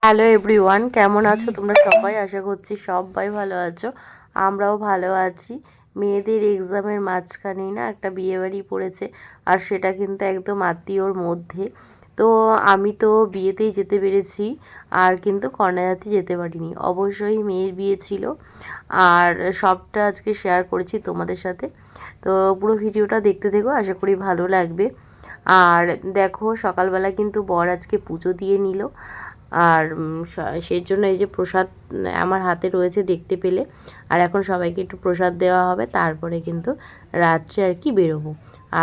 Hello everyone, কেমন আছো তোমরা সবাই? আশা করছি সবাই ভালো আছো, আমরাও ভালো আছি। মেয়েদের এক্সামের মাঝখানেই না একটা বিয়েবাড়ি পড়েছে, আর সেটা কিন্তু একদম আত্মীয়র মধ্যে। তো আমি তো বিয়েতেই যেতে পেরেছি, আর কিন্তু কন্যাযাত্রী যেতে পারিনি। অবশ্যই মেয়ের বিয়ে ছিল, আর সবটা আজকে শেয়ার করেছি তোমাদের সাথে। তো পুরো ভিডিওটা দেখতে থেকো, আশা করি ভালো লাগবে। আর দেখো, সকালবেলা কিন্তু বর আজকে পুজো দিয়ে নিল, আর সেই জন্য এই যে প্রসাদ আমার হাতে রয়েছে, দেখতে পেলে। আর এখন সবাইকে একটু প্রসাদ দেওয়া হবে, তারপরে কিন্তু রাত্রে আর কি বেরোবো।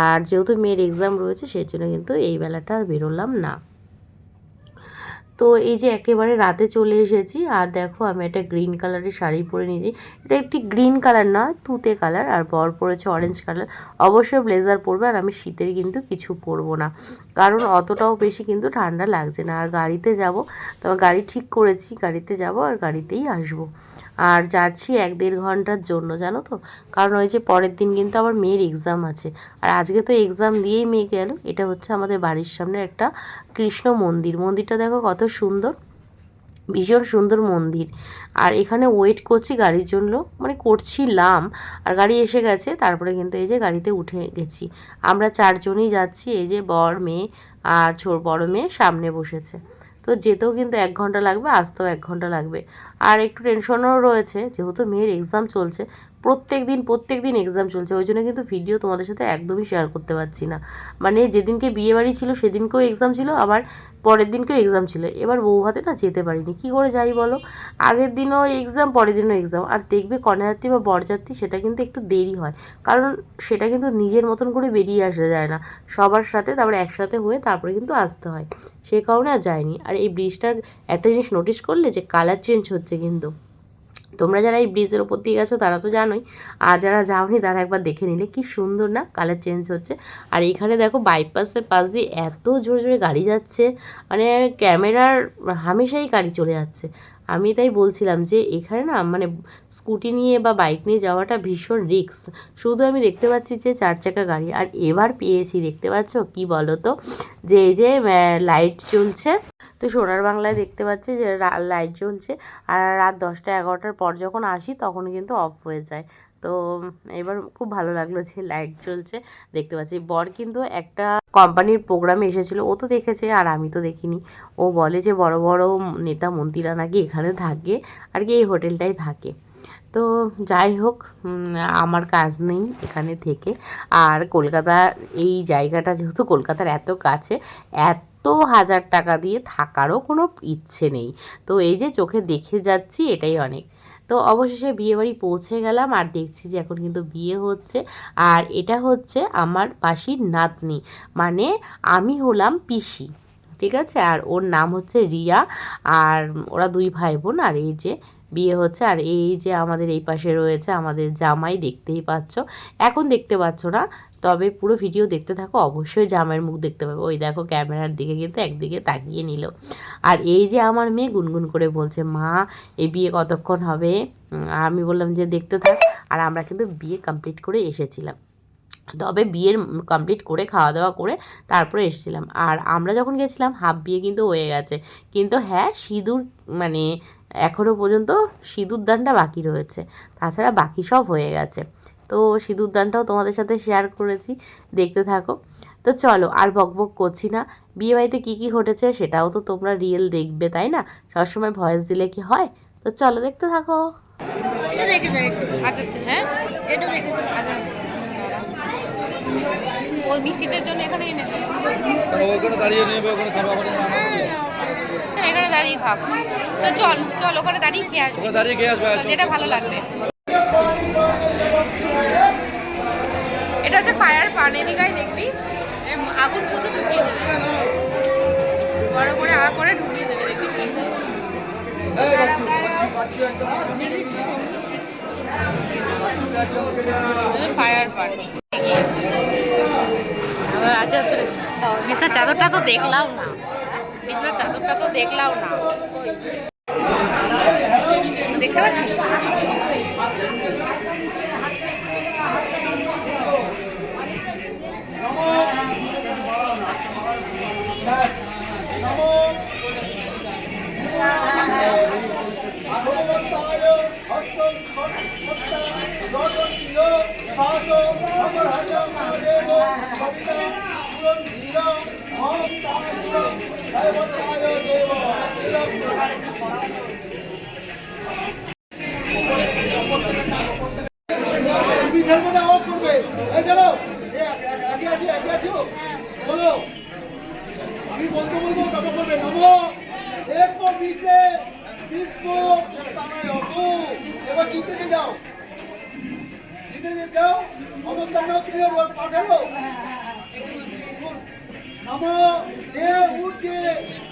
আর যেহেতু মেয়ের এক্সাম রয়েছে, সেই জন্য কিন্তু এই বেলাটা আর বেরোলাম না। তো এই যে একেবারে রাতে চলে এসেছি, আর দেখো আমি একটা গ্রিন কালারের শাড়ি পরে নিয়েছি। এটা একটি গ্রিন কালার না, তুতে কালার, আর বর পরেছে অরেঞ্জ কালার। অবশ্যই ব্লেজার পরবে, আর আমি শীতের কিন্তু কিছু পরবো না, কারণ অতটাও বেশি কিন্তু ঠান্ডা লাগছে না। আর গাড়িতে যাব, তো গাড়ি ঠিক করেছি, গাড়িতে যাব আর গাড়িতেই আসবো। আর যাচ্ছি 1-1.5 ঘন্টার জন্য, জানো তো, কারণ ওই যে পরের দিন কিন্তু আমার মেয়ের এক্সাম আছে। আর আজকে তো এক্সাম দিয়েই মেয়ে গেল। এটা হচ্ছে আমাদের বাড়ির সামনে একটা কৃষ্ণ মন্দির। মন্দিরটা দেখো কত সুন্দর, ভীষণ সুন্দর মন্দির। আর এখানে ওয়েট করছি গাড়ির জন্য, মানে করছিলাম, আর গাড়ি এসে গেছে। তারপরে কিন্তু এই যে গাড়িতে উঠে গেছি। আমরা 4 জনই যাচ্ছি, এই যে বর, মেয়ে আর বড় মেয়ে সামনে বসেছে। তো যেতেও কিন্তু 1 ঘন্টা লাগবে, আসতেও 1 ঘন্টা লাগবে। আর একটু টেনশনও রয়েছে, যেহেতু মেয়ের এক্সাম চলছে। প্রত্যেক দিন এক্সাম চলছে, ওই জন্য কিন্তু ভিডিও তোমাদের সাথে একদমই শেয়ার করতে পারছি না। মানে যেদিনকে বিয়েবাড়ি ছিল সেদিনকেও এক্সাম ছিল, আবার পরের দিনকেও এক্সাম ছিল। এবার বৌভাতে না যেতে পারিনি, কী করে যাই বলো? আগের দিনও এক্সাম, পরের দিনও এক্সাম। আর দেখবে কন্যাযাত্রী বা বরযাত্রী, সেটা কিন্তু একটু দেরি হয়, কারণ সেটা কিন্তু নিজের মতন করে বেরিয়ে আসা যায় না সবার সাথে, তারপরে একসাথে হয়ে তারপরে কিন্তু আসতে হয়। সে কারণে আর যায়নি। আর এই ব্রিজটার একটা জিনিস নোটিস করলে, যে কালার চেঞ্জ হচ্ছে কিন্তু। তোমরা যারা এই ব্রিজের ওপর দিয়ে গেছো তারা তো জানোই, আর যারা যাওনি তারা একবার দেখে নিলে, কি সুন্দর না কালার চেঞ্জ হচ্ছে। আর এখানে দেখো বাইপাসের পাশ দিয়ে এত জোরে জোরে গাড়ি যাচ্ছে, মানে ক্যামেরার হামেশাই গাড়ি চলে যাচ্ছে। আমি তাই বলছিলাম যে এখানে না, মানে স্কুটি নিয়ে বা বাইক নিয়ে যাওয়াটা ভীষণ রিস্ক। শুধু আমি দেখতে পাচ্ছি যে 4 চাকা গাড়ি। আর এবার পেয়েছি, দেখতে পাচ্ছ কি বলো তো, যে এই যে লাইট জ্বলছে। তো সোনার বাংলায় দেখতে পাচ্ছি যে লাইট জ্বলছে। আর রাত 10টা-11টার পর যখন আসি তখন কিন্তু অফ হয়ে যায়। তো এবার খুব ভালো লাগলো যে লাইট জ্বলছে, দেখতে পাচ্ছি। বর কিন্তু একটা কোম্পানির প্রোগ্রামে এসেছিল, ও তো দেখেছে আর আমি তো দেখিনি। ও বলে যে বড় বড় নেতা মন্ত্রীরা নাকি এখানে থাকে, আর কি এই হোটেলটাই থাকে। তো যাই হোক, আমার কাজ নেই এখানে থেকে। আর কলকাতার এই জায়গাটা যেহেতু কলকাতার এত কাছে, এত হাজার টাকা দিয়ে থাকারও কোনো ইচ্ছে নেই। তো এই যে চোখে দেখে যাচ্ছি, এটাই অনেক। তো অবশেষে বিয়েবাড়ি পৌঁছে গেলাম, আর দেখছি যে এখন কিন্তু বিয়ে হচ্ছে। আর এটা হচ্ছে আমার পাশির নাতনি, মানে আমি হলাম পিসি, ঠিক আছে। আর ওর নাম হচ্ছে রিয়া। আর ওরা 2 ভাই বোন। আর এই যে বিয়ে হচ্ছে। আর এই যে আমাদের এই পাশে রয়েছে আমাদের জামাই, দেখতেই পাচ্ছ। এখন দেখতে পাচ্ছ না, তবে পুরো ভিডিও দেখতে থাকো, অবশ্যই জামাইয়ের মুখ দেখতে পাবে। ওই দেখো ক্যামেরার দিকে কিন্তু একদিকে তাকিয়ে নিল। আর এই যে আমার মেয়ে গুনগুন করে বলছে, মা এই বিয়ে কতক্ষণ হবে? আমি বললাম যে দেখতে থাক। আর আমরা কিন্তু বিয়ে কমপ্লিট করে এসেছিলাম, তবে বিয়ের কমপ্লিট করে খাওয়া দাওয়া করে তারপরে এসেছিলাম। আর আমরা যখন গেছিলাম হাফ বিয়ে কিন্তু হয়ে গেছে, কিন্তু হ্যাঁ সিঁদুর, মানে এখনও পর্যন্ত সিঁদুর দানটা বাকি রয়েছে, তাছাড়া বাকি সব হয়ে গেছে। তো সিঁদুর দানটাও তোমাদের সাথে শেয়ার করেছি, দেখতে থাকো। তো চলো আর বকবক করছি না, বিয়েবাড়িতে কী কী ঘটেছে সেটাও তো তোমরা রিয়েল দেখবে, তাই না? সবসময় ভয়েস দিলে কি হয়? তো চলো দেখতে থাকো। এটা দেখে যাও একটু। আচ্ছা হ্যাঁ, এটা দেখে যাও। আচ্ছা ওই মিষ্টিদের জন্য এখানে এনে দিই। ওখানে দাঁড়িয়ে নেবে, ওখানে খাওয়া হবে না। এখানে দাঁড়িয়ে খাব। তো চল চল ওখানে দাঁড়িয়ে খেয়ে আসবি, ওখানে দাঁড়িয়ে খেয়ে আসবে, যেটা ভালো লাগবে। এটা হচ্ছে ফায়ার পান, এদিকায় দেখবি আগুন মধ্যে ঢুকিয়ে দেবে, বড় করে করে ঢুকিয়ে দেবে, দেখবি ফায়ার পান। আচ্ছা বিছনার চাদরটা তো দেখলাম না, বিছনার চাদরটা তো দেখলাম না, দেখতে পাচ্ছিস? আমি বলতে বলবো তত করবে নমো এক বিশে বিষ্ণ তারায় অত এবার জিতে যাও যাও অবস্থান তুমি পাঠালো নমো দেব উঠে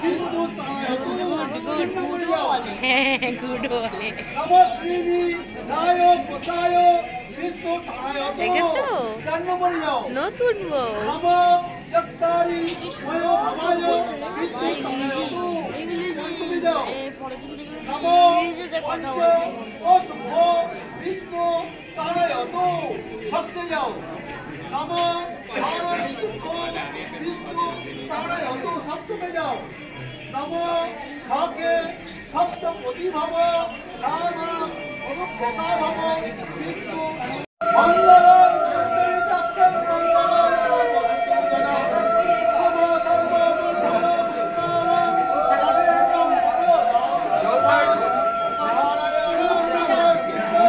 বিষ্ণ তারায় অত বলে যাও গুড বলে নমো শ্রীনি নায়ক প্রসায় বিষ্ণ তারায় অত দেখেছো? জান্ন বলে যাও নতুন বউ নমো জগতারি ময়ো ভবায় বিষ্ণু তারায় অত তুমি যাও নমো ও শুভ বিষ্ণু তারায় অত সস্তে যাও নমো ভারত শুভ বিষ্ণু তারায় অত সপ্তমে যাও নমো সকে সপ্তপতি ভব রাম অনুপ্রভা ভব বিষ্ণু মঙ্গলম তপ্তম মঙ্গলম সর্বসূচনা নম সর্বমঙ্গলম মঙ্গলম সর্বেদম নারায়ণম নমস্কৃত্য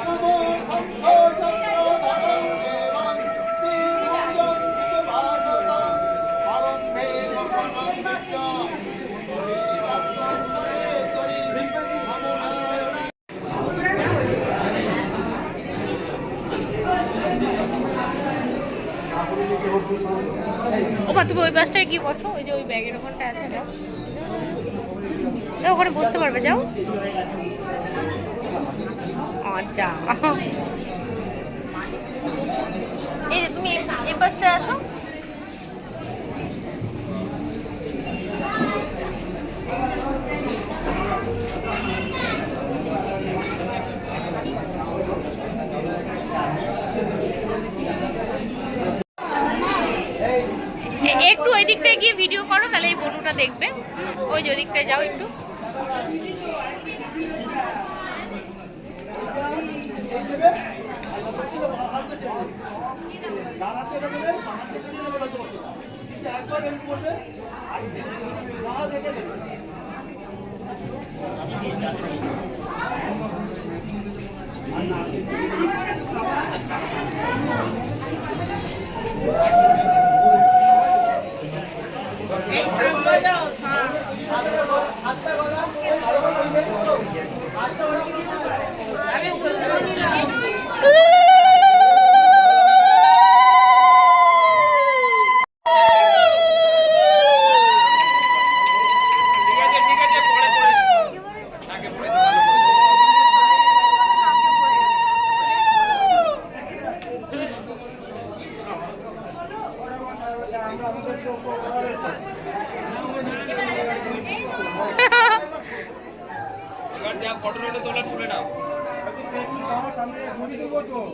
নমো সংসচক্রধরং দেবং তিরুজং ভাষতং পরম বেদপরম বিদ্য নমো নারায়ণ। ও মা তুমি ওই বাসটায় গিয়ে বসো, ওই যে ওই ব্যাগের ওখানটা আছে, যাও যাও, ওখানে বসতে পারবে, যাও। আচ্ছা এই যে তুমি এই বাসটায় আসো। একটু ওই দিকটায় গিয়ে ভিডিও করো, তাহলে এই বনুটা দেখবে। ওই যে ওই দিকটায় যাও একটু।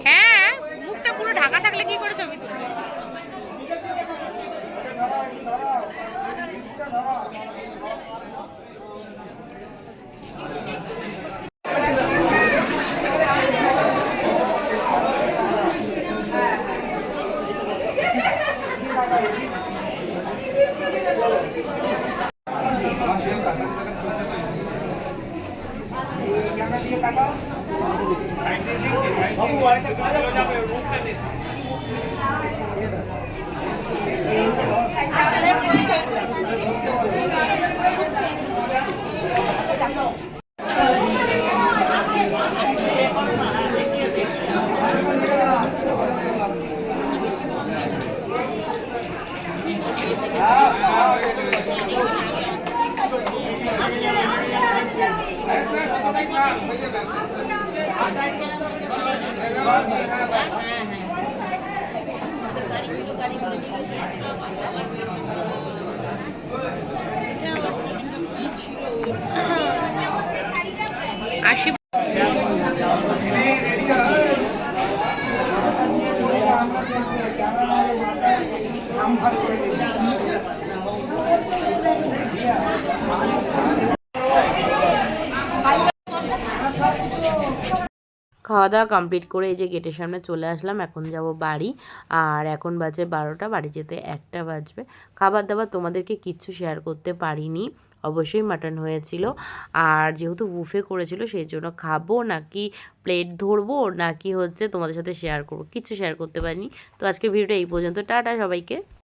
হ্যাঁ, মুখটা পুরো ঢাকা থাকলে কি করে ছবি তুলবে? আসি খাওয়া দাওয়া কমপ্লিট করে এই যে গেটের সামনে চলে আসলাম। এখন যাব বাড়ি। আর এখন বাজে 12টা, বাড়ি যেতে 1টা বাজবে। খাবার দাবার তোমাদেরকে কিচ্ছু শেয়ার করতে পারিনি। অবশ্যই মাটন হয়েছিল। আর যেহেতু বুফে করেছিল সেই জন্য খাবো নাকি প্লেট ধরবো নাকি হচ্ছে তোমাদের সাথে শেয়ার করবো, কিচ্ছু শেয়ার করতে পারিনি। তো আজকে ভিডিওটা এই পর্যন্ত। টাটা সবাইকে।